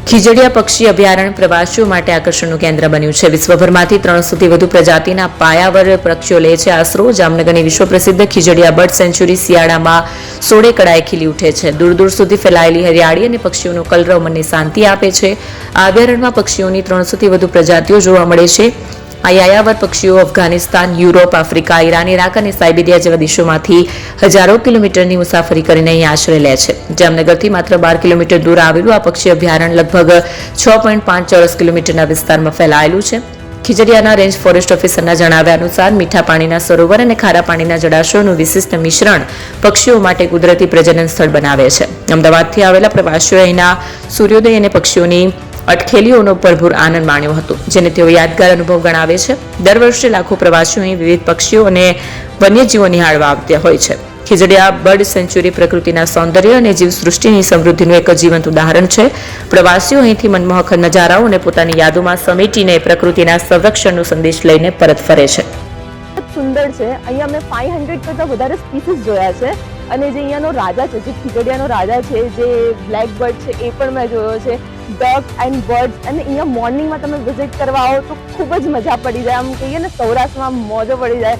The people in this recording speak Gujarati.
ખીજડીયા પક્ષી અભયારણ્ય પ્રવાસીઓ માટે આકર્ષણનું કેન્દ્ર બન્યું છે. વિશ્વભરમાંથી 300થી વધુ પ્રજાતિના પાયાવર પક્ષીઓ લે છે આશરો. જામનગરની વિશ્વ પ્રસિદ્ધ ખીજડીયા બર્ડ સેન્ચ્યુરી શિયાળામાં સોળે કળાએ ખીલી ઉઠે છે. દૂર દૂર સુધી ફેલાયેલી હરિયાળી અને પક્ષીઓનો કલરવ મનને શાંતિ આપે છે. આ અભયારણ્યમાં પક્ષીઓની 300થી વધુ પ્રજાતિઓ જોવા મળે છે. આ યાયાવર પક્ષીઓ Afghanistan, Europe, Africa, Iran, Iraq અને સાઇબેરિયા જેવા દેશોમાંથી હજારો કિલોમીટરની મુસાફરી કરીને અહીં આશ્રય લે છે. જામનગરથી માત્ર 12 કિલોમીટર દૂર આવેલું આ પક્ષી અભયારણ્ય લગભગ 6.5 ચોરસ કિલોમીટરના વિસ્તારમાં ફેલાયેલું છે. ખીજડીયાના રેન્જ ફોરેસ્ટ ઓફિસરના જણાવ્યા અનુસાર મીઠા પાણીના સરોવર અને ખારા પાણીના જળાશયોનું વિશિષ્ટ મિશ્રણ પક્ષીઓ માટે કુદરતી પ્રજનન સ્થળ બનાવે છે. અમદાવાદથી આવેલા પ્રવાસીઓએ અહીંના સૂર્યોદય અને પક્ષીઓની અટખેલીઓનો ભરપૂર આનંદ માણ્યો હતો, જેને તેઓ યાદગાર અનુભવ ગણાવે છે. દર વર્ષે લાખો પ્રવાસીઓ અહીં વિવિધ પક્ષીઓ અને વન્યજીવો નિહાળવા આવતા હોય છે. ખીજડીયા બર્ડ સેન્ચ્યુરી પ્રકૃતિના સૌંદર્ય અને જીવસૃષ્ટિની સમૃદ્ધિનું એક જીવંત ઉદાહરણ છે. પ્રવાસીઓ અહીંથી મનમોહક નજારાઓ અને પોતાની યાદોમાં સમેટીને પ્રકૃતિના સંરક્ષણનો સંદેશ લઈને પરત ફરે છે. સુંદર છે. અહીંયા મેં 500 કરતાં વધારે સ્પીસીસ જોયા છે અને જે અહીંયાનો રાજા છે, જે ખીજડીયાનો રાજા છે, જે બ્લેક બર્ડ છે, એ પણ મેં જોયો છે. Duck and birds. અને અહીંયા મોર્નિંગમાં તમે વિઝિટ કરવા આવો તો ખૂબ જ મજા પડી જાય. આમ કહીએ ને સૌરાષ્ટ્રમાં મોજો પડી જાય.